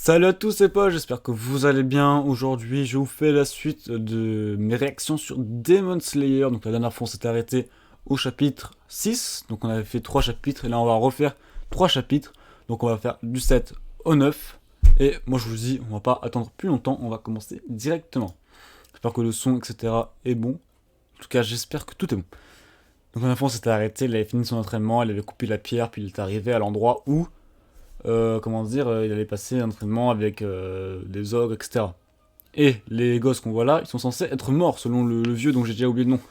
Salut à tous et pas, j'espère que vous allez bien. Aujourd'hui, je vous fais la suite de mes réactions sur Demon Slayer. Donc la dernière fois, on s'était arrêté au chapitre 6. Donc on avait fait 3 chapitres et là, on va refaire 3 chapitres. Donc on va faire du 7 au 9. Et moi, je vous dis, on va pas attendre plus longtemps, on va commencer directement. J'espère que le son, etc. est bon. En tout cas, j'espère que tout est bon. Donc la dernière fois, on s'était arrêté, il avait fini son entraînement, il avait coupé la pierre, puis il est arrivé à l'endroit où comment dire, il allait passer un entraînement avec des ogres, etc. Et les gosses qu'on voit là, ils sont censés être morts selon le vieux dont j'ai déjà oublié le nom.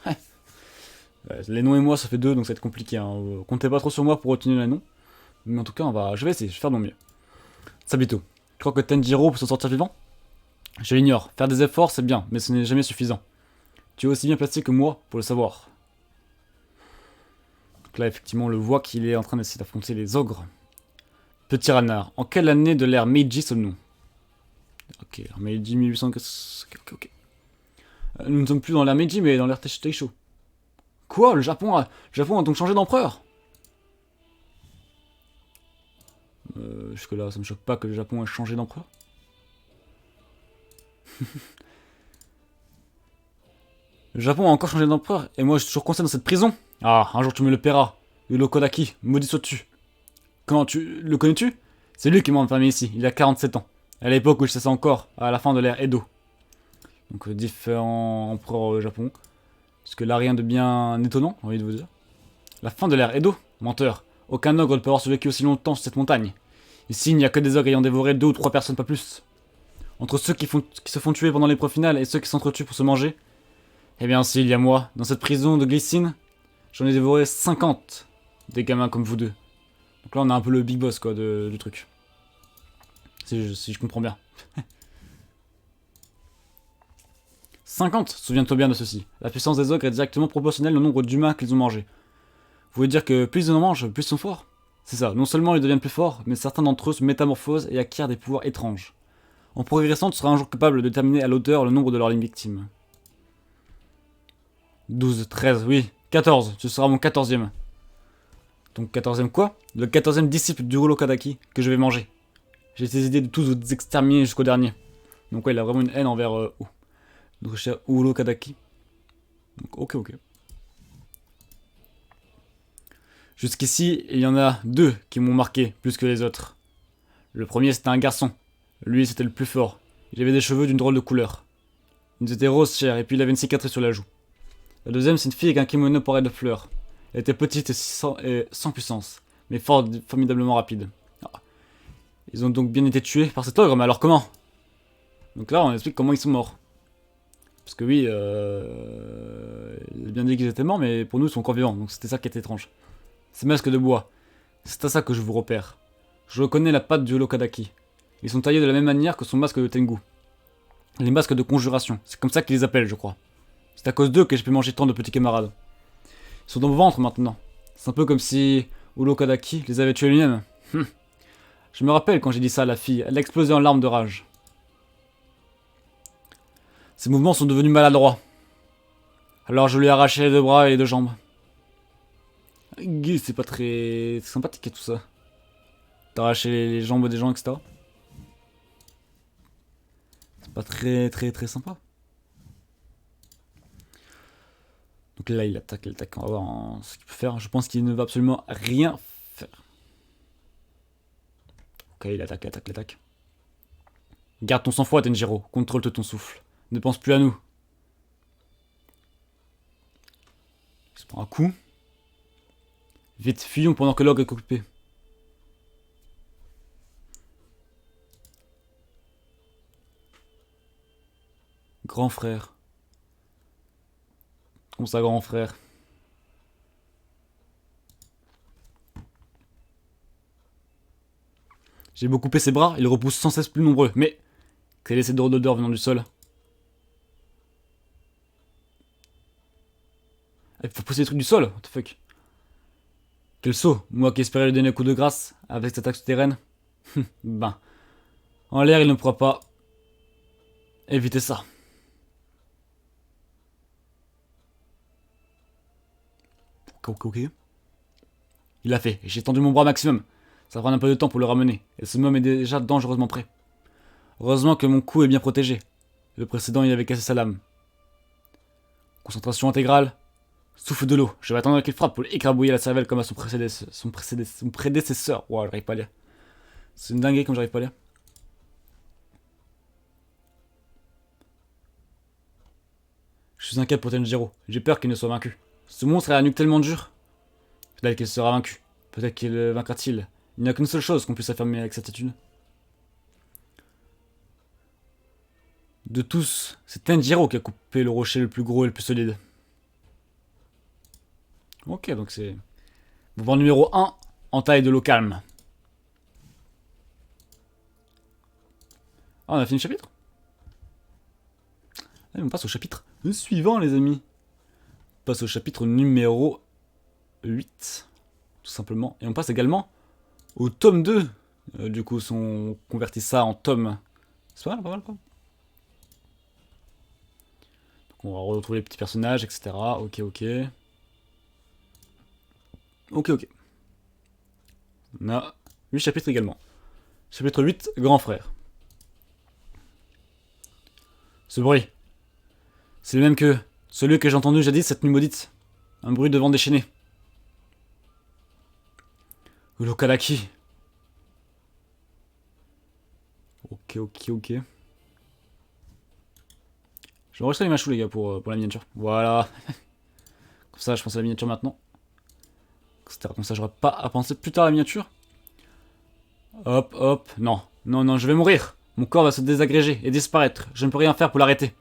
Les noms et moi, ça fait deux, donc ça va être compliqué. Hein. Comptez pas trop sur moi pour retenir les noms. Mais en tout cas, je vais essayer, je vais faire de mon mieux. Sabito, tu crois que Tenjiro peut s'en sortir vivant? Je l'ignore. Faire des efforts, c'est bien, mais ce n'est jamais suffisant. Tu es aussi bien placé que moi pour le savoir. Donc là, effectivement, on le voit qu'il est en train d'essayer d'affronter les ogres. Petit renard, en quelle année de l'ère Meiji sommes-nous? Ok, alors Meiji 1800... Ok. Nous ne sommes plus dans l'ère Meiji, mais dans l'ère Taisho. Quoi? Le Japon a donc changé d'empereur? Jusque-là, ça me choque pas que le Japon ait changé d'empereur. Le Japon a encore changé d'empereur, et moi je suis toujours coincé dans cette prison. Ah, un jour tu me le paieras. Yolo Kodaki, maudit sois-tu. Comment le connais-tu? C'est lui qui m'a enfermé ici, il a 47 ans. À l'époque où je chassais encore, à la fin de l'ère Edo. Donc différents empereurs au Japon. Parce que là, rien de bien étonnant, j'ai envie de vous dire. La fin de l'ère Edo? Menteur. Aucun ogre ne peut avoir survécu aussi longtemps sur cette montagne. Ici, il n'y a que des ogres ayant dévoré 2 ou 3 personnes, pas plus. Entre ceux qui se font tuer pendant l'épreuve finale et ceux qui s'entretuent pour se manger, eh bien si, il y a moi. Dans cette prison de glycine, j'en ai dévoré 50. Des gamins comme vous deux. Donc là, on a un peu le big boss, quoi, du truc. Si je comprends bien. 50, souviens-toi bien de ceci. La puissance des ogres est directement proportionnelle au nombre d'humains qu'ils ont mangés. Vous voulez dire que plus ils en mangent, plus ils sont forts? C'est ça, non seulement ils deviennent plus forts, mais certains d'entre eux se métamorphosent et acquièrent des pouvoirs étranges. En progressant, tu seras un jour capable de déterminer à l'auteur le nombre de leurs victimes. 12, 13, oui, 14, tu seras mon 14e. Donc 14e quoi? Le 14e disciple du Urokadaki que je vais manger. J'ai décidé de tous vous exterminer jusqu'au dernier. Donc ouais, il a vraiment une haine envers notre cher Urokadaki. Donc ok. Jusqu'ici, il y en a 2 qui m'ont marqué plus que les autres. Le premier, c'était un garçon. Lui, c'était le plus fort. Il avait des cheveux d'une drôle de couleur. Ils étaient rose chair et puis il avait une cicatrice sur la joue. La deuxième, c'est une fille avec un kimono paré de fleurs. Elle était petite et sans puissance, mais formidablement rapide. Ah. Ils ont donc bien été tués par cet ogre, mais alors comment? Donc là, on explique comment ils sont morts. Parce que oui, il a bien dit qu'ils étaient morts, mais pour nous, ils sont encore vivants, donc c'était ça qui était étrange. Ces masques de bois, c'est à ça que je vous repère. Je reconnais la patte du Holokadaki. Ils sont taillés de la même manière que son masque de Tengu. Les masques de conjuration, c'est comme ça qu'ils les appellent, je crois. C'est à cause d'eux que j'ai pu manger tant de petits camarades. Ils sont dans mon ventre maintenant. C'est un peu comme si Holokadaki les avait tués lui-même. Je me rappelle quand j'ai dit ça à la fille, elle a explosé en larmes de rage. Ses mouvements sont devenus maladroits. Alors je lui ai arraché les 2 bras et les 2 jambes. C'est pas très sympathique et tout ça. T'arracher les jambes des gens, etc. C'est pas très sympa. Donc là, il attaque. On va voir ce qu'il peut faire. Je pense qu'il ne va absolument rien faire. Ok, il attaque. Garde ton sang-froid, Tenjiro. Contrôle ton souffle. Ne pense plus à nous. Il se prend un coup. Vite, fuyons pendant que l'ogre est occupé. Grand frère. Comme ça, grand frère. J'ai beau couper ses bras, il repousse sans cesse plus nombreux. Mais quelle est cette drôle d'odeur venant du sol? Il faut pousser les trucs du sol, what the fuck. Quel saut, moi qui espérais lui donner un coup de grâce avec cette attaque souterraine. Ben, en l'air il ne pourra pas éviter ça. Ok. Il l'a fait, et j'ai tendu mon bras maximum. Ça prend un peu de temps pour le ramener, et ce môme est déjà dangereusement prêt. Heureusement que mon cou est bien protégé. Le précédent, il avait cassé sa lame. Concentration intégrale. Souffle de l'eau. Je vais attendre qu'il frappe pour l'écrabouiller la cervelle comme à son prédécesseur. Wow, j'arrive pas à lire. C'est une dinguerie comme j'arrive pas à lire. Je suis inquiet pour Tenjiro. J'ai peur qu'il ne soit vaincu. Ce monstre a la nuque tellement dure. Peut-être qu'il sera vaincu. Peut-être qu'il vaincra-t-il. Il n'y a qu'une seule chose qu'on puisse affirmer avec certitude. De tous, c'est Tenjiro qui a coupé le rocher le plus gros et le plus solide. Ok, donc c'est... Mouvement numéro 1, en taille de l'eau calme. Ah, on a fini le chapitre. Allez, on passe au chapitre suivant, les amis. On passe au chapitre numéro 8, tout simplement. Et on passe également au tome 2. Du coup, on convertit ça en tome. C'est pas mal, quoi. Donc, on va retrouver les petits personnages, etc. Ok. Ok. On a 8 chapitres également. Chapitre 8, Grand Frère. Ce bruit. C'est le même que celui que j'ai entendu jadis cette nuit maudite. Un bruit de vent déchaîné. Ulokalaki. Ok. Je vais enregistrer les machous, les gars, pour la miniature. Voilà. Comme ça, je pense à la miniature maintenant. Etc. Comme ça, j'aurai pas à penser plus tard à la miniature. Hop. Non, je vais mourir. Mon corps va se désagréger et disparaître. Je ne peux rien faire pour l'arrêter.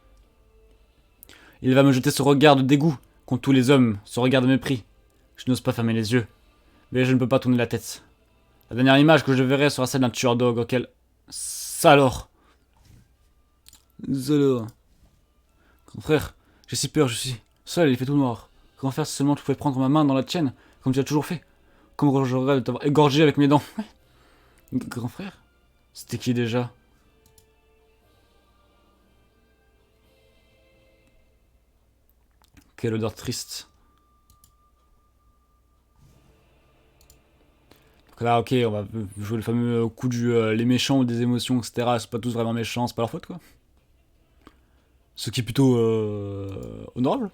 Il va me jeter ce regard de dégoût contre tous les hommes, ce regard de mépris. Je n'ose pas fermer les yeux, mais je ne peux pas tourner la tête. La dernière image que je verrai sera celle d'un tueur d'ogre auquel... Salor. Grand frère, j'ai si peur, je suis seul, il fait tout noir. Grand frère, si seulement tu pouvais prendre ma main dans la tienne, comme tu as toujours fait. Comme j'aurais de t'avoir égorgé avec mes dents. Grand frère? C'était qui déjà? Quelle odeur triste. Donc là, ok, on va jouer le fameux coup du les méchants ou des émotions, etc. C'est pas tous vraiment méchants, c'est pas leur faute, quoi. Ce qui est plutôt honorable.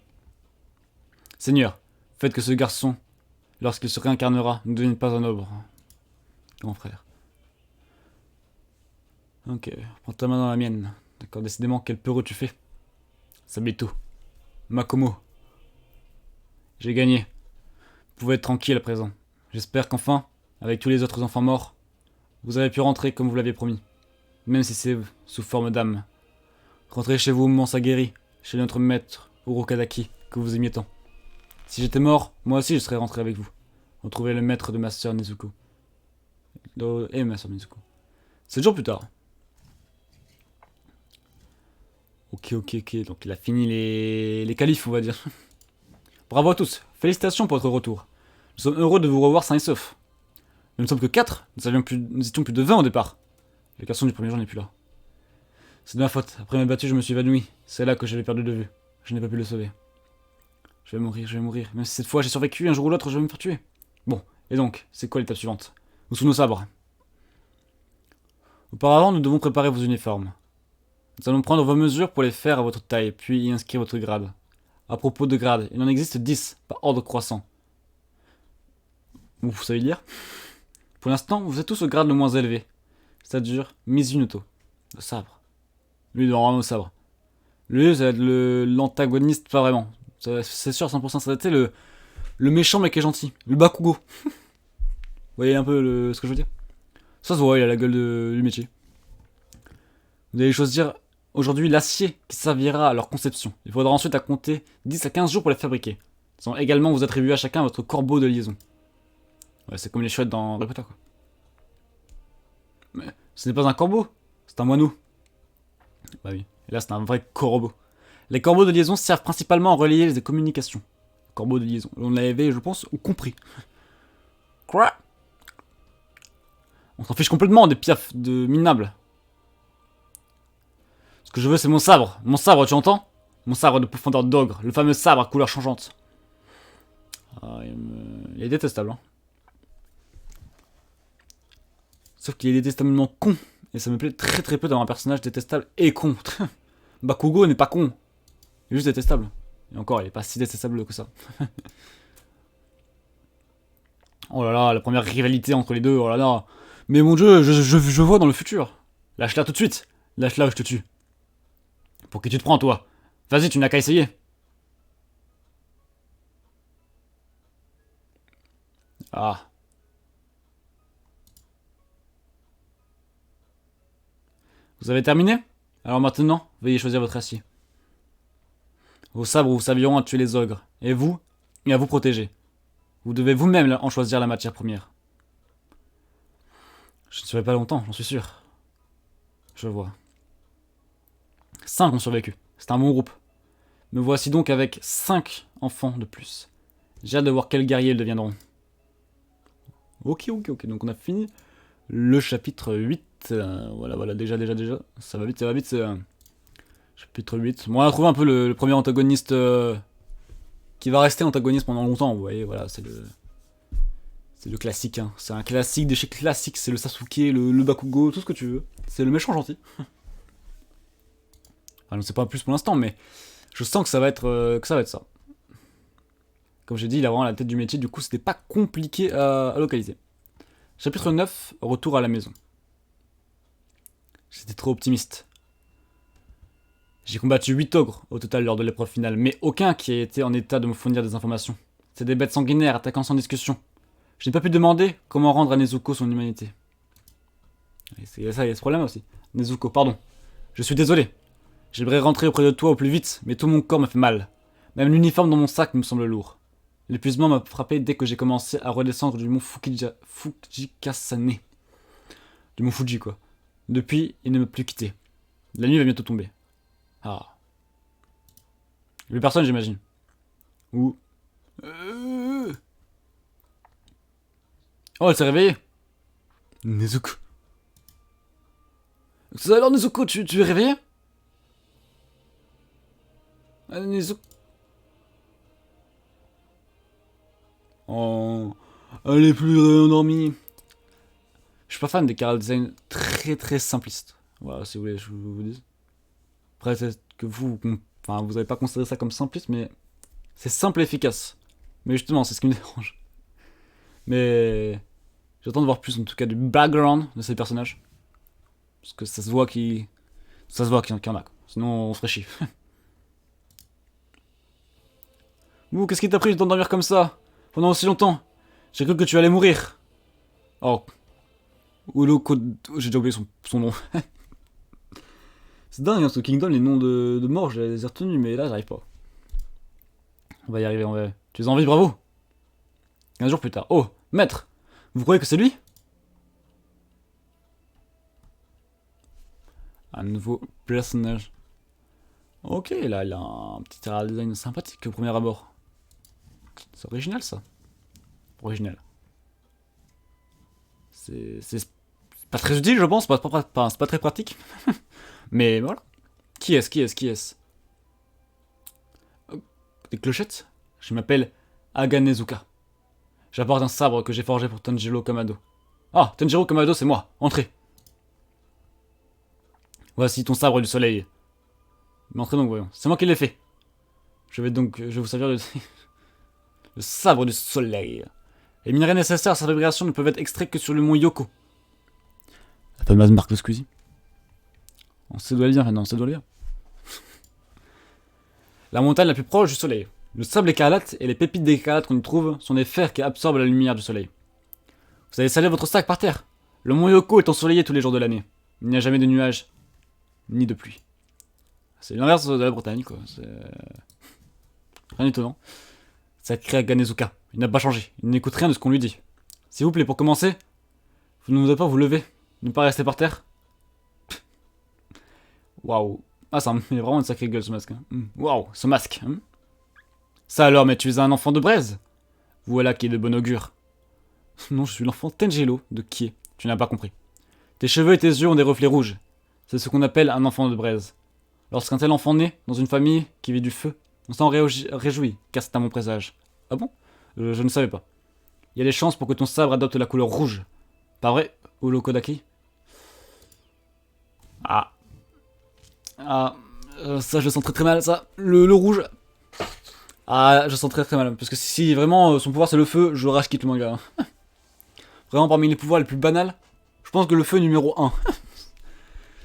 Seigneur, faites que ce garçon, lorsqu'il se réincarnera, ne devienne pas un ogre. Grand frère. Ok, prends ta main dans la mienne. D'accord, décidément, quel peureux tu fais. Sabito. Makomo. J'ai gagné. Vous pouvez être tranquille à présent. J'espère qu'enfin, avec tous les autres enfants morts, vous avez pu rentrer comme vous l'aviez promis. Même si c'est sous forme d'âme. Rentrez chez vous au moment ça guérit, chez notre maître, Urokadaki, que vous aimiez tant. Si j'étais mort, moi aussi je serais rentré avec vous. Retrouver le maître de ma sœur Nezuko. Et ma sœur Nezuko. 7 jours plus tard. Ok. Donc il a fini les qualifs, on va dire. Bravo à tous. Félicitations pour votre retour. Nous sommes heureux de vous revoir sains et saufs. Nous ne sommes que 4. Nous étions plus de 20 au départ. Le garçon du premier jour n'est plus là. C'est de ma faute. Après m'être battu, je me suis évanoui. C'est là que je l'ai perdu de vue. Je n'ai pas pu le sauver. Je vais mourir. Même si cette fois j'ai survécu, un jour ou l'autre je vais me faire tuer. Bon, et donc, c'est quoi l'étape suivante? Où sont nos sabres? Auparavant, nous devons préparer vos uniformes. Nous allons prendre vos mesures pour les faire à votre taille, puis y inscrire votre grade. À propos de grade, il en existe 10, par ordre croissant. Vous savez lire? Pour l'instant, vous êtes tous au grade le moins élevé. C'est-à-dire Mizunoto, le sabre. Lui, il doit vraiment au sabre. Lui, ça va être l'antagoniste, pas vraiment. C'est sûr, 100%, ça va être le méchant mais qui est gentil. Le Bakugo. Vous voyez un peu ce que je veux dire? Ça se voit, il a la gueule du métier. Vous allez choisir aujourd'hui l'acier qui servira à leur conception. Il faudra ensuite à compter 10 à 15 jours pour les fabriquer. Ils vont également vous attribuer à chacun votre corbeau de liaison. Ouais, c'est comme les chouettes dans Harry Potter, quoi. Mais ce n'est pas un corbeau, c'est un moineau. Bah oui, et là c'est un vrai corbeau. Les corbeaux de liaison servent principalement à relayer les communications. Corbeau de liaison. On l'avait, je pense, compris. Quoi? On s'en fiche complètement des piafs de minables. Ce que je veux, c'est mon sabre. Mon sabre, tu entends? Mon sabre de profondeur d'ogre. Le fameux sabre à couleur changeante. Ah, il est détestable, hein. Sauf qu'il est détestablement con Et ça me plaît très très peu d'avoir un personnage détestable et con. Bakugo n'est pas con. Il est juste détestable. Et encore, il est pas si détestable que ça. Oh là là, la première rivalité entre les deux, oh là là. Mais mon dieu, je vois dans le futur. Lâche-la tout de suite. Lâche-la ou je te tue. Pour qui tu te prends, toi? Vas-y, tu n'as qu'à essayer. Ah. Vous avez terminé? Alors maintenant, veuillez choisir votre acier. Vos sabres vous serviront à tuer les ogres. Et vous, et à vous protéger. Vous devez vous-même en choisir la matière première. Je ne serai pas longtemps, j'en suis sûr. Je vois. 5 ont survécu. C'est un bon groupe. Me voici donc avec 5 enfants de plus. J'ai hâte de voir quels guerriers ils deviendront. Ok. Donc on a fini le chapitre 8. Voilà, déjà. Ça va vite, c'est... chapitre 8. Bon, on a trouvé un peu le premier antagoniste qui va rester antagoniste pendant longtemps, vous voyez, voilà, c'est le... C'est le classique, hein. C'est un classique de chez classique, c'est le Sasuke, le Bakugo, tout ce que tu veux. C'est le méchant gentil. Je ne sais pas plus pour l'instant, mais je sens que ça va être ça. Comme j'ai dit, il a vraiment la tête du métier, du coup c'était pas compliqué à localiser. Chapitre 9, retour à la maison. J'étais trop optimiste. J'ai combattu 8 ogres au total lors de l'épreuve finale, mais aucun qui ait été en état de me fournir des informations. C'est des bêtes sanguinaires attaquant sans discussion. Je n'ai pas pu demander comment rendre à Nezuko son humanité. Il y a ce problème aussi. Nezuko, pardon. Je suis désolé. J'aimerais rentrer auprès de toi au plus vite, mais tout mon corps me fait mal. Même l'uniforme dans mon sac me semble lourd. L'épuisement m'a frappé dès que j'ai commencé à redescendre du mont Fujikasane. Du mont Fuji, quoi. Depuis, il ne m'a plus quitté. La nuit va bientôt tomber. Ah. Il y a personne, j'imagine. Ou... Oh, elle s'est réveillée. Nezuko. Alors, Nezuko, tu es réveillée? Nezuko. Oh, elle est plus endormie. Je suis pas fan des chara design très très simplistes. Voilà, si vous voulez, je vous dis. Après, c'est que vous n'avez pas considéré ça comme simpliste, mais c'est simple et efficace. Mais justement, c'est ce qui me dérange. Mais j'attends de voir plus, en tout cas, du background de ces personnages. Parce que ça se voit qu'il y en a. Quoi. Sinon, on ferait chier. Ouh, qu'est-ce qui t'a pris de t'endormir comme ça? Pendant aussi longtemps? J'ai cru que tu allais mourir. Oh. Uloko... J'ai déjà oublié son nom. C'est dingue, hein, ce Kingdom, les noms de morts, je les ai retenus, mais là, j'arrive pas. On va y arriver, on va... Tu es en vie, bravo. 15 jours plus tard. Oh, maître, vous croyez que c'est lui? Un nouveau personnage. Ok, là, il a un petit design sympathique au premier abord. C'est original, ça. Original. C'est pas très utile, je pense, c'est pas très pratique. Mais voilà. Qui est-ce? Des clochettes? Je m'appelle Aganezuka. J'apporte un sabre que j'ai forgé pour Tanjiro Kamado. Ah, Tanjiro Kamado, c'est moi. Entrez. Voici ton sabre du soleil. Mais entrez donc, voyons. C'est moi qui l'ai fait. Je vais vous servir le sabre du soleil. Les minerais nécessaires à sa fabrication ne peuvent être extraits que sur le mont Yoko. La fameuse marque de Squeezie. On se doit le dire maintenant, on se doit le dire. La montagne la plus proche du soleil. Le sable écarlate et les pépites d'écarlate qu'on y trouve sont des fers qui absorbent la lumière du soleil. Vous allez saler votre sac par terre. Le mont Yoko est ensoleillé tous les jours de l'année. Il n'y a jamais de nuages, ni de pluie. C'est l'inverse de la Bretagne, quoi. C'est... rien d'étonnant. Sacré Aganezuka. Il n'a pas changé. Il n'écoute rien de ce qu'on lui dit. S'il vous plaît, pour commencer, vous ne voudrez pas vous lever, ne pas rester par terre. Waouh. Ah, ça a vraiment une sacrée gueule, ce masque. Hein. Waouh, ce masque. Hein. Ça alors, mais tu es un enfant de braise? Voilà qui est de bon augure. Non, je suis l'enfant Tenjiro de Kie. Tu n'as pas compris. Tes cheveux et tes yeux ont des reflets rouges. C'est ce qu'on appelle un enfant de braise. Lorsqu'un tel enfant naît dans une famille qui vit du feu, on s'en réjouit, car c'est un bon présage. Ah bon? Je ne savais pas. Il y a des chances pour que ton sabre adopte la couleur rouge. Pas vrai, Ulokodaki? Ah, ça je sens très très mal, ça. Le rouge. Ah, je sens très très mal. Parce que si vraiment son pouvoir c'est le feu, je rage quitte le manga. Vraiment parmi les pouvoirs les plus banals, je pense que le feu est numéro 1.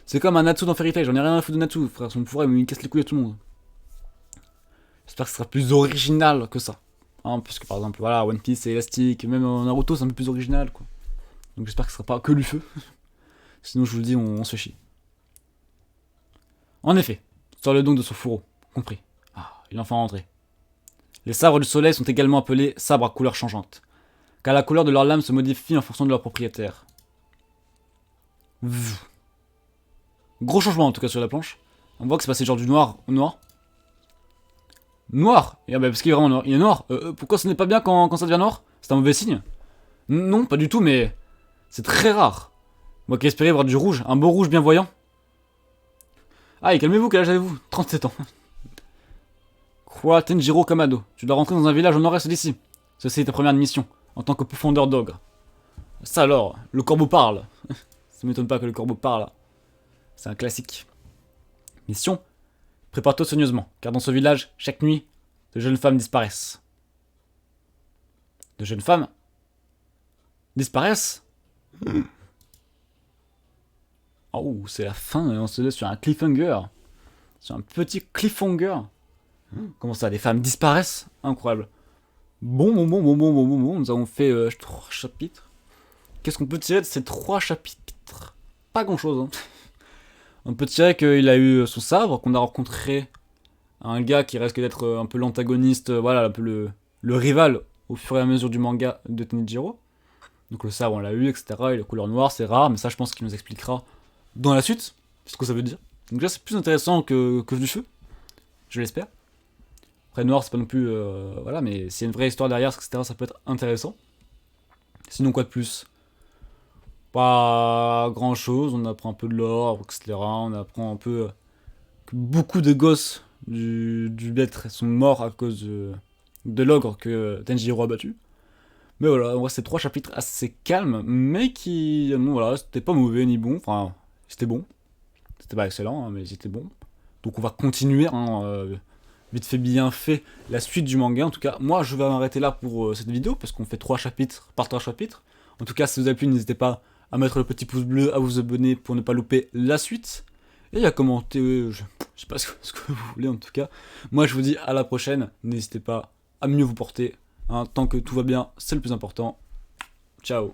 C'est comme un Natsu dans Fairy Tail, j'en ai rien à foutre de Natsu, frère. Son pouvoir il me casse les couilles à tout le monde. J'espère que ce sera plus original que ça. Hein, parce que par exemple, voilà, One Piece c'est élastique, même Naruto c'est un peu plus original quoi. Donc j'espère que ce sera pas que du feu. Sinon je vous le dis, on se fait chier. En effet, sort le don de son fourreau, compris. Ah, il est enfin rentré. Les sabres du soleil sont également appelés sabres à couleur changeante, car la couleur de leur lame se modifie en fonction de leur propriétaire. Gros changement en tout cas sur la planche. On voit que c'est passé genre du noir au noir. Noir et bah parce qu'il est vraiment noir. Il est noir. Pourquoi ce n'est pas bien quand ça devient noir? C'est un mauvais signe? Non, pas du tout, mais c'est très rare. Moi qui espérais voir du rouge, un beau rouge bien voyant. Ah, et calmez-vous, quel âge avez-vous? 37 ans. Quoi, Tenjiro Kamado, tu dois rentrer dans un village au nord-est d'ici. Ceci est ta première mission, en tant que profondeur d'ogre. Ça alors, le corbeau parle. Ça m'étonne pas que le corbeau parle. C'est un classique. Mission, prépare-toi soigneusement, car dans ce village, chaque nuit, de jeunes femmes disparaissent. De jeunes femmes disparaissent? Oh, c'est la fin, et on se laisse sur un cliffhanger. Sur un petit cliffhanger. Comment ça, des femmes disparaissent? Incroyable. Bon, nous avons fait 3 chapitres. Qu'est-ce qu'on peut tirer de ces 3 chapitres? Pas grand-chose, hein. On peut tirer qu'il a eu son sabre, qu'on a rencontré un gars qui risque d'être un peu l'antagoniste, voilà, un peu le rival au fur et à mesure du manga de Tenjiro. Donc le sabre, on l'a eu, etc. Et la couleur noire, c'est rare, mais ça, je pense qu'il nous expliquera dans la suite ce que ça veut dire. Donc là, c'est plus intéressant que du feu, je l'espère. Après, noir, c'est pas non plus. Voilà, mais s'il y a une vraie histoire derrière, etc., ça peut être intéressant. Sinon, quoi de plus? Pas grand chose, on apprend un peu de l'or, etc. On apprend un peu que beaucoup de gosses du maître sont morts à cause de l'ogre que Tenjiro a battu. Mais voilà, en vrai, c'est 3 chapitres assez calmes, mais qui. Bon, voilà, c'était pas mauvais ni bon, enfin, c'était bon. C'était pas excellent, hein, mais c'était bon. Donc on va continuer, hein, vite fait bien fait, la suite du manga. En tout cas, moi je vais m'arrêter là pour cette vidéo, parce qu'on fait 3 chapitres par 3 chapitres. En tout cas, si vous avez plu, n'hésitez pas à mettre le petit pouce bleu, à vous abonner pour ne pas louper la suite. Et à commenter, je sais pas ce que vous voulez en tout cas. Moi je vous dis à la prochaine, n'hésitez pas à mieux vous porter. Hein, tant que tout va bien, c'est le plus important. Ciao.